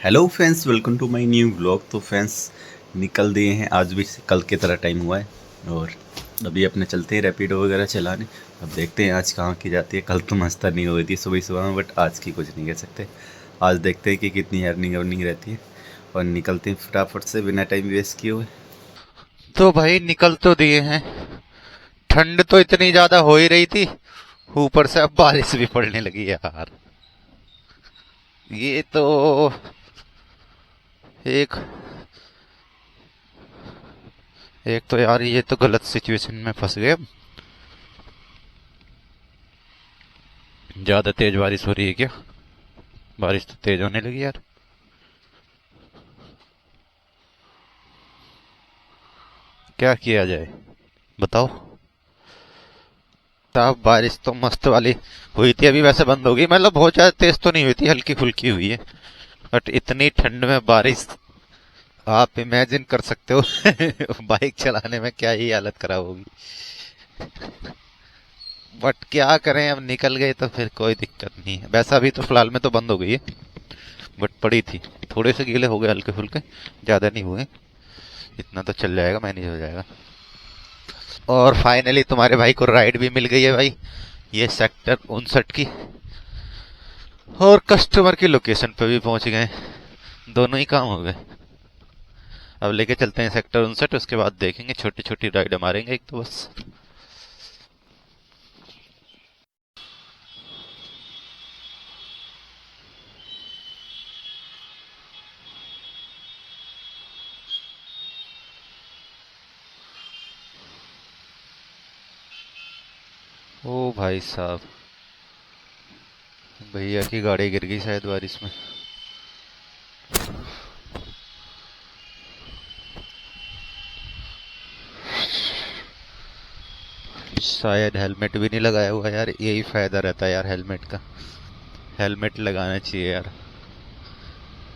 Hello friends, welcome to my new blog. तो friends निकल दिए हैं, आज भी कल की तरह टाइम हुआ है और अभी अपने चलते हैं रैपिडो वगैरह चलाने। अब देखते हैं आज कहाँ की जाती है। कल तो मस्त अर्निंग हो गई थी सुबह सुबह में, बट आज की कुछ नहीं कह सकते। आज देखते हैं कि कितनी अर्निंग अर्निंग रहती है और निकलते हैं फटाफट से बिना टाइम वेस्ट किए हुए। तो भाई निकल तो दिए हैं। ठंड तो इतनी ज्यादा हो ही रही थी, ऊपर से अब बारिश भी पड़ने लगी है यार। ये तो एक एक तो यार ये तो गलत सिचुएशन में फंस गए। ज्यादा तेज बारिश हो रही है क्या? बारिश तो तेज होने लगी यार। क्या किया जाए बताओ। तब बारिश तो मस्त वाली हुई थी, अभी वैसे बंद हो गई। मतलब बहुत ज्यादा तेज तो नहीं हुई थी, हल्की फुल्की हुई है। बट इतनी ठंड में बारिश, आप इमेजिन कर सकते हो बाइक चलाने में क्या ही हालत खराब होगी। बट क्या करें, अब निकल गए तो फिर कोई दिक्कत नहीं है। वैसा अभी तो फिलहाल में तो बंद हो गई है, बट पड़ी थी। थोड़े से गीले हो गए, हल्के फुल्के, ज्यादा नहीं हुए। इतना तो चल जाएगा, मैनेज हो जाएगा। और फाइनली तुम्हारे भाई को राइड भी मिल गई है भाई, ये सेक्टर 59 की। और कस्टमर की लोकेशन पे भी पहुंच गए। दोनों ही काम हो गए। अब लेके चलते हैं सेक्टर 59, उसके बाद देखेंगे, छोटी छोटी राइड मारेंगे एक तो बस। ओ भाई साहब, भैया की गाड़ी गिर गई शायद बारिश में। शायद हेलमेट भी नहीं लगाया हुआ यार, यही फायदा रहता है यार हेलमेट का। हेलमेट लगाना चाहिए यार,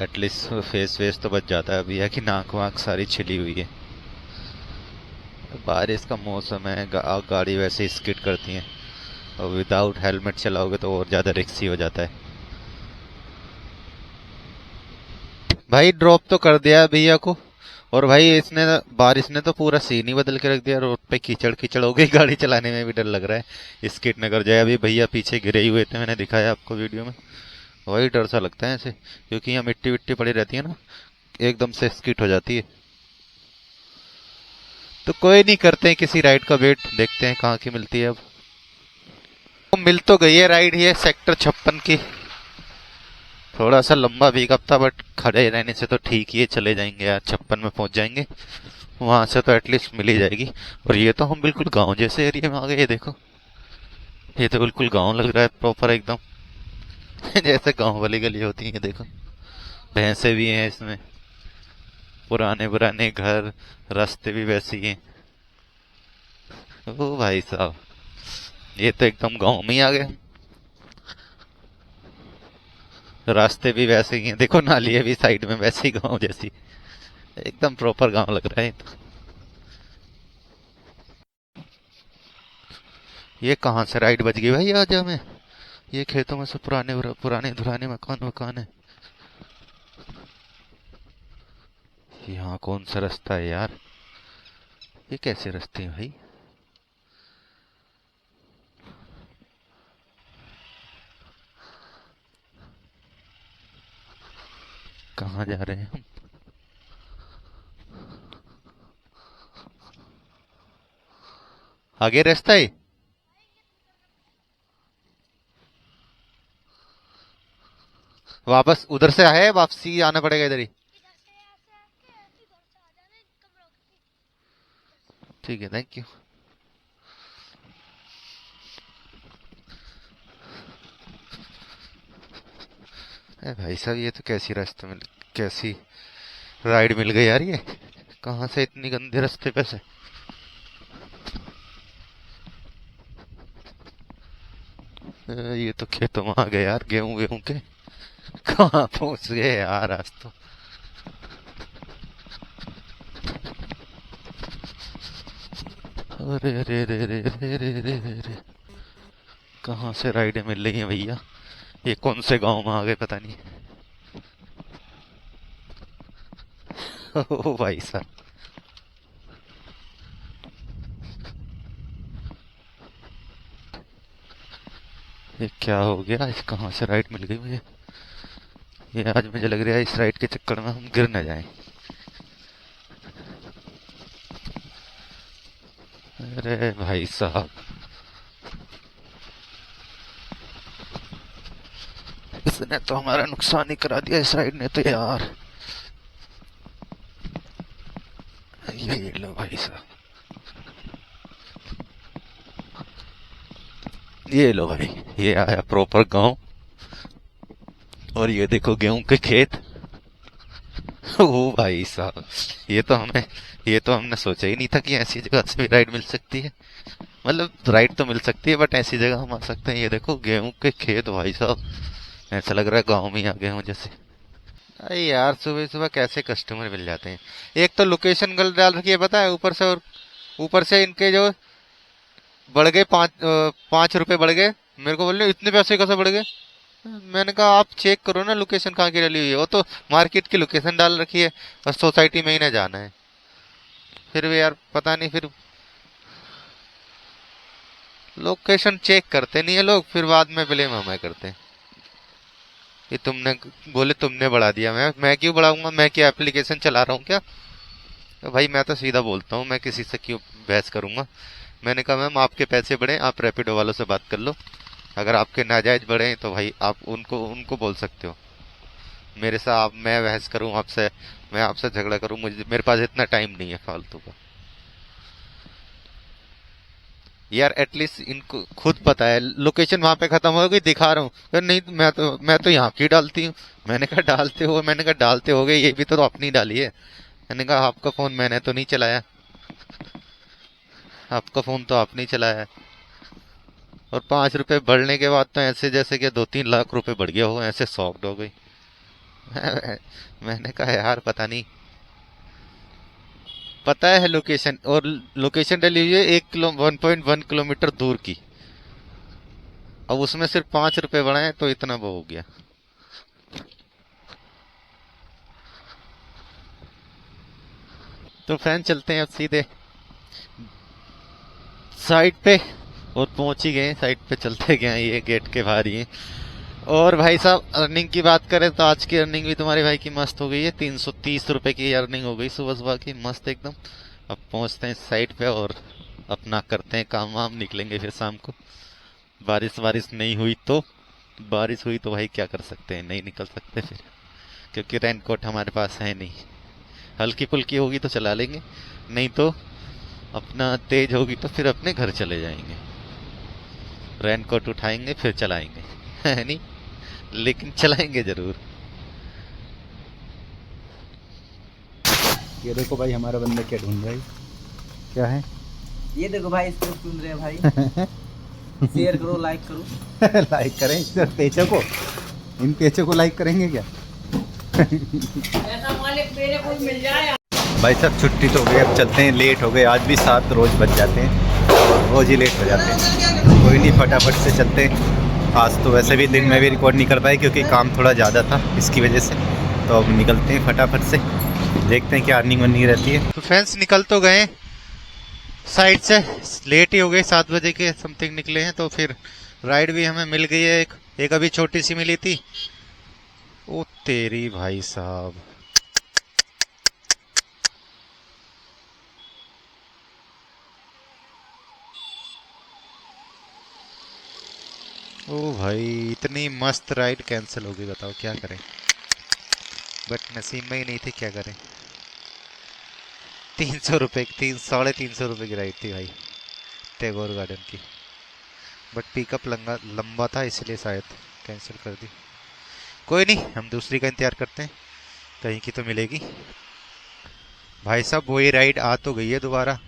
एटलीस्ट फेस वेस तो बच जाता है। अभी है कि नाक वाक सारी छिली हुई है। बारिश का मौसम है, गाड़ी वैसे स्किड करती है, और विदाउट हेलमेट चलाओगे तो और ज्यादा रिस्की हो जाता है। भाई ड्रॉप तो कर दिया है भैया को। और भाई इसने, बारिश ने तो पूरा सीन ही बदल के रख दिया। रोड पे कीचड़ कीचड़ हो गई, गाड़ी चलाने में भी डर लग रहा है स्किड न कर जाए। अभी भैया पीछे गिरे ही हुए थे, मैंने दिखाया आपको वीडियो में। वही डर सा लगता है ऐसे, क्योंकि यहाँ मिट्टी विट्टी पड़ी रहती है ना, एकदम से स्किट हो जाती है। तो कोई नहीं, करते हैं किसी राइड का वेट, देखते हैं कहाँ की मिलती है अब। तो मिल तो गई है राइड, ये सेक्टर 56 की। थोड़ा सा लंबा भीगअप था, बट खड़े रहने से तो ठीक ही है, चले जाएंगे यार, 56 में पहुंच जाएंगे। वहां से तो एटलीस्ट मिल ही जाएगी। और ये तो हम बिल्कुल गांव जैसे एरिया में आ गए, ये देखो। ये तो बिल्कुल गांव लग रहा है प्रॉपर एकदम जैसे गांव वाली गली होती है, ये देखो। भैंसे भी हैं इसमें, पुराने पुराने घर, रास्ते भी वैसे ही हैं। ओ भाई साहब, ये तो एकदम गांव में ही आ गए। रास्ते भी वैसे ही हैं, देखो नालियाँ भी साइड में वैसे ही गांव जैसी। एकदम प्रॉपर गांव लग रहा है ये तो। ये कहाँ से राइड बज गई भाई आज हमें? ये खेतों में से पुराने पुराने धुराने मकान मकान है। यहाँ कौन सा रास्ता है यार? ये कैसे रास्ते हैं भाई? कहाँ जा रहे हैं हम? आगे रास्ता है? वापस उधर से आए, वापसी आना पड़ेगा इधर ही। ठीक है, थैंक यू। अरे भाई साहब, ये तो कैसी रास्ते में, कैसी राइड मिल गई यार ये। कहाँ से इतनी गंदे रास्ते पे से? ये तो खेतों में आ गए यार, गेहूं वेहूं के। कहाँ पहुंच गए यार आज तो। अरे अरे अरे अरे अरे अरे अरे अरे, कहाँ से राइडें मिल रही हैं भैया? ये कौन से गांव में आ गए पता नहीं। ओ भाई साहब, ये क्या हो गया? इस कहाँ से राइट मिल गई मुझे? ये आज मुझे लग रहा है इस राइट के चक्कर में हम गिर न जाएं। अरे भाई साहब, इसने तो हमारा नुकसान ही करा दिया इस राइड ने तो यार। ये लो भाई साहब, ये लो भाई, ये आया प्रॉपर गांव। और ये देखो गेहूं के खेत। ओ भाई साहब, ये तो हमने सोचा ही नहीं था कि ऐसी जगह से भी राइड मिल सकती है। मतलब राइड तो मिल सकती है बट ऐसी जगह हम आ सकते हैं। ये देखो गेहूं के खेत भाई साहब, ऐसा लग रहा है गांव में ही आ गए हूं जैसे। अरे यार, सुबह सुबह कैसे कस्टमर मिल जाते हैं? एक तो लोकेशन गलत डाल रखी है पता है ऊपर से, और ऊपर से इनके जो बढ़ गए 5 रुपए बढ़ गए। मेरे को बोल रहे इतने पैसे कैसे बढ़ गए? मैंने कहा आप चेक करो ना लोकेशन कहाँ की डली हुई है। वो तो मार्केट की लोकेशन डाल रखी है और सोसाइटी में ही ना जाना है। फिर भी यार पता नहीं, फिर लोकेशन चेक करते नहीं है लोग, फिर बाद में ब्लेम हमें करते हैं कि तुमने बोले तुमने बढ़ा दिया। मैं क्यों बढ़ाऊंगा? मैं क्या एप्लीकेशन चला रहा हूँ क्या? तो भाई मैं तो सीधा बोलता हूँ, मैं किसी से क्यों बहस करूंगा। मैंने कहा मैम आपके पैसे बढ़े, आप रैपिडो वालों से बात कर लो। अगर आपके नाजायज बढ़े हैं तो भाई आप उनको उनको बोल सकते हो। मेरे साथ मैं बहस करूं आपसे, मैं आपसे झगड़ा करूं, मुझे मेरे पास इतना टाइम नहीं है फालतू का। यार एटलीस्ट इनको खुद पता है लोकेशन वहां पे खत्म हो गई, दिखा रहा हूँ। यार नहीं, मैं तो यहाँ की डालती हूँ। मैंने कहा डालते हो गए, ये भी तो अपनी डाली है। मैंने कहा आपका फोन मैंने तो नहीं चलाया, आपका फोन तो आपने ही चलाया है। और 5 रुपए बढ़ने के बाद तो ऐसे जैसे कि 2-3 लाख रुपए बढ़ गया हो, ऐसे शॉक्ड हो गई। मैंने कहा यार पता नहीं, पता है लोकेशन, और लोकेशन डली हुई है 1.1 किलोमीटर दूर की। अब उसमें सिर्फ 5 रुपए बढ़े हैं तो इतना वो हो गया। तो फैन चलते हैं अब सीधे साइड पे, और पहुंच ही गए साइड पे, चलते गए। ये गेट के बाहर ही है। और भाई साहब अर्निंग की बात करें तो आज की अर्निंग भी तुम्हारे भाई की मस्त हो गई है। 330 रुपए की अर्निंग हो गई सुबह सुबह की, मस्त एकदम। अब पहुंचते हैं साइड पे और अपना करते हैं काम वाम, निकलेंगे फिर शाम को। बारिश नहीं हुई तो, बारिश हुई तो भाई क्या कर सकते हैं, नहीं निकल सकते फिर, क्योंकि रेनकोट हमारे पास है नहीं। हल्की फुल्की होगी तो चला लेंगे, नहीं तो अपना तेज होगी तो फिर अपने घर चले जाएंगे। रेनकोट उठाएंगे फिर चलाएंगे, है नहीं, लेकिन चलाएंगे जरूर। ये देखो भाई हमारा बंदा क्या ढूंढ रहा है। क्या है? ये देखो भाई, इसको सुन रहे हैं भाई। शेयर करो, लाइक करो। लाइक करें इस पेचों को, इन पेचों को लाइक करेंगे क्या? ऐसा मालिक मेरे को मिल जाए। भाई साहब छुट्टी तो हो गई, अब चलते हैं। लेट हो गए आज भी, 7 रोज बच जाते हैं, रोज ही लेट हो जाते हैं। कोई नहीं, फटाफट से चलते हैं। आज तो वैसे भी दिन में भी रिकॉर्ड नहीं कर पाए क्योंकि काम थोड़ा ज़्यादा था इसकी वजह से। तो अब निकलते हैं फटाफट से, देखते हैं क्या अर्निंग वर्निंग रहती है। तो फ्रेंड्स निकल तो गए साइड से, लेट ही हो गए, 7 बजे के समथिंग निकले हैं। तो फिर राइड भी हमें मिल गई है, एक अभी छोटी सी मिली थी। ओ तेरी भाई साहब, ओ भाई इतनी मस्त राइड कैंसिल हो गई, बताओ क्या करें। बट नसीब में ही नहीं थी, क्या करें। 300 रुपये की, 350 रुपये की राइड थी भाई, टैगोर गार्डन की। बट पिकअप लंबा था इसलिए शायद कैंसिल कर दी। कोई नहीं, हम दूसरी का इंतजार करते हैं, कहीं की तो मिलेगी। भाई साहब वही राइड आ तो गई है दोबारा,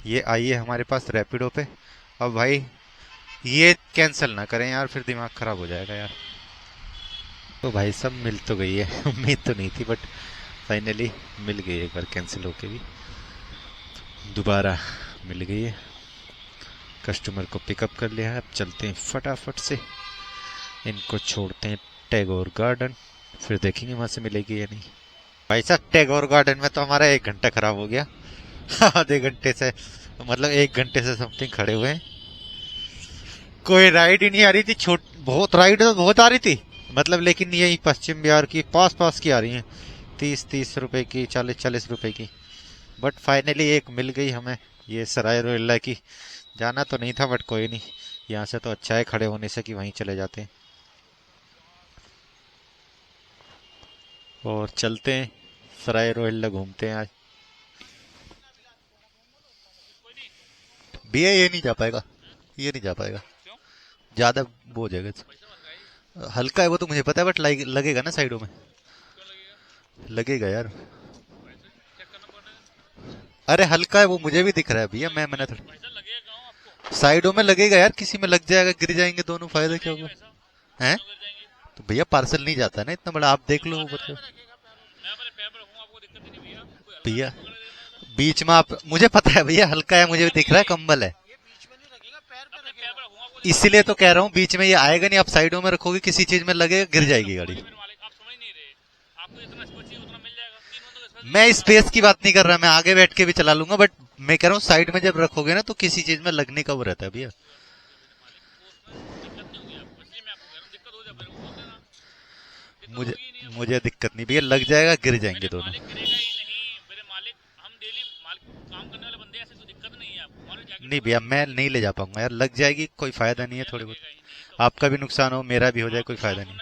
ये आई है हमारे पास रैपिडो पे। अब भाई ये कैंसिल ना करें यार, फिर दिमाग खराब हो जाएगा यार। तो भाई सब मिल तो गई है, उम्मीद तो नहीं थी बट फाइनली मिल गई, एक बार कैंसिल होके भी दोबारा मिल गई है। कस्टमर को पिकअप कर लिया है, अब चलते हैं फटाफट से, इनको छोड़ते हैं टैगोर गार्डन, फिर देखेंगे वहाँ से मिलेगी या नहीं। भाई साहब टैगोर गार्डन में तो हमारा 1 घंटा खराब हो गया। आधे घंटे से, मतलब 1 घंटे से समथिंग खड़े हुए हैं। कोई राइड ही नहीं आ रही थी। बहुत राइड तो बहुत आ रही थी, मतलब, लेकिन यही पश्चिम बिहार की पास की आ रही हैं, 30 रुपए की, 40 रुपए की। बट फाइनली एक मिल गई हमें, ये सराय रोहिल्ला की। जाना तो नहीं था बट कोई नहीं, यहाँ से तो अच्छा है खड़े होने से कि वहीं चले जाते हैं। और चलते हैं सराय रोहिल्ला, घूमते हैं आज। भैया ये नहीं जा पाएगा, ये नहीं जा पाएगा, ज्यादा वो हो जाएगा। हल्का है वो तो मुझे पता है, बट लगेगा ना साइडों में, लगेगा यार। अरे हल्का है वो, मुझे भी दिख रहा है भैया, मैंने थोड़ा साइडों में लगेगा यार, किसी में लग जाएगा, गिर जाएंगे दोनों, फायदा क्या होगा हैं। तो भैया पार्सल नहीं जाता ना इतना बड़ा, आप देख लो मतलब। भैया बीच में आप, मुझे पता है भैया हल्का है, मुझे भी दिख रहा है, कंबल है, इसीलिए तो कह रहा हूँ बीच में ये आएगा नहीं। आप साइडों में रखोगे, किसी चीज में लगेगा, गिर जाएगी गाड़ी। मैं स्पेस की बात नहीं कर रहा, मैं आगे बैठ के भी चला लूंगा, बट मैं कह रहा हूँ साइड में जब रखोगे ना तो किसी चीज में लगने का वो रहता है भैया। मुझे दिक्कत नहीं भैया, लग जाएगा, गिर जाएंगे दोनों। नहीं भैया मैं नहीं ले जा पाऊंगा यार, लग जाएगी, कोई फायदा नहीं है। थोड़ी बहुत आपका भी नुकसान हो, मेरा भी हो जाए, कोई फायदा नहीं।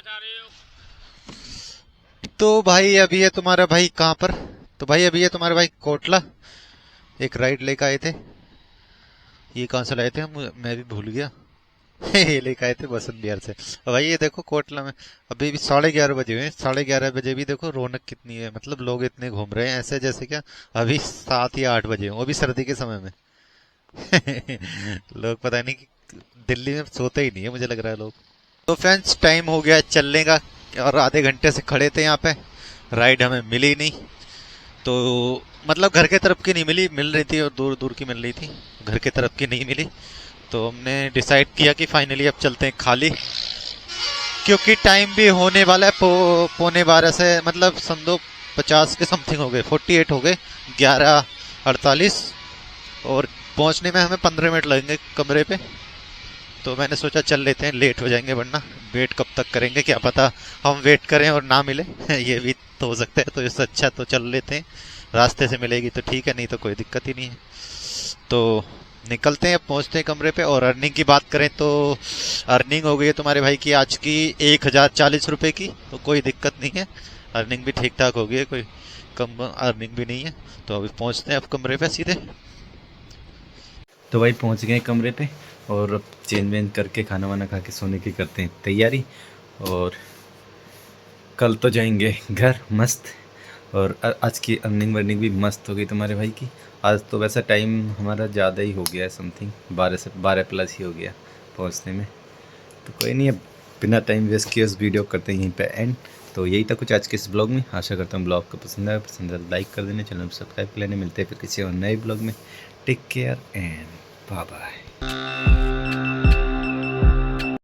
तो भाई अभी है तुम्हारा भाई कहाँ पर? तो भाई अभी है तुम्हारे भाई कोटला, एक राइड लेकर आए थे। ये कहाँ से लाए थे हम, मैं भी भूल गया। ये लेकर आए थे बसंत बिहार से। और भाई ये देखो कोटला में अभी भी 11:30 बजे हुए हैं। 11:30 बजे भी देखो रौनक कितनी है, मतलब लोग इतने घूम रहे हैं ऐसे जैसे क्या अभी 7 या 8 बजे हो, वो भी सर्दी के समय में। लोग पता नहीं कि दिल्ली में सोते ही नहीं है, मुझे लग रहा है लोग। तो फ्रेंड्स टाइम हो गया चलने का, और आधे घंटे से खड़े थे यहाँ पे, राइड हमें मिली नहीं। तो मतलब घर के तरफ की नहीं मिली, मिल रही थी और दूर दूर की मिल रही थी, घर के तरफ की नहीं मिली। तो हमने डिसाइड किया कि फाइनली अब चलते हैं खाली, क्योंकि टाइम भी होने वाला है 11:45 से, मतलब समझो 50 के समथिंग हो गए, 48 हो गए, 11:48, और पहुंचने में हमें 15 मिनट लगेंगे कमरे पे। तो मैंने सोचा चल लेते हैं, लेट हो जाएंगे, वरना वेट कब तक करेंगे, क्या पता हम वेट करें और ना मिले। ये भी तो हो सकता है, तो इससे अच्छा तो चल लेते हैं, रास्ते से मिलेगी तो ठीक है, नहीं तो कोई दिक्कत ही नहीं है। तो निकलते हैं, पहुंचते हैं कमरे पे। और अर्निंग की बात करें तो अर्निंग हो गई है तुम्हारे भाई की आज की 1040 रुपए की, तो कोई दिक्कत नहीं है, अर्निंग भी ठीक ठाक हो गई है, कोई कम अर्निंग भी नहीं है। तो अभी पहुंचते हैं अब कमरे पे सीधे। तो भाई पहुंच गए कमरे पे, और अब चेंज वेंज करके खाना वाना खा के सोने की करते हैं तैयारी। और कल तो जाएंगे घर मस्त, और आज की अर्निंग वर्निंग भी मस्त हो गई तुम्हारे भाई की। आज तो वैसा टाइम हमारा ज़्यादा ही हो गया है, समथिंग 12 से 12 प्लस ही हो गया पहुंचने में। तो कोई नहीं, अब बिना टाइम वेस्ट किए उस वीडियो करते हैं यहीं पे एंड। तो यही था कुछ आज के इस ब्लॉग में। आशा करता हूँ ब्लॉग को पसंद आया, पसंद आया लाइक कर देना, चैनल को सब्सक्राइब कर लेने। मिलते हैं फिर किसी और नए ब्लॉग में। Take care and bye bye.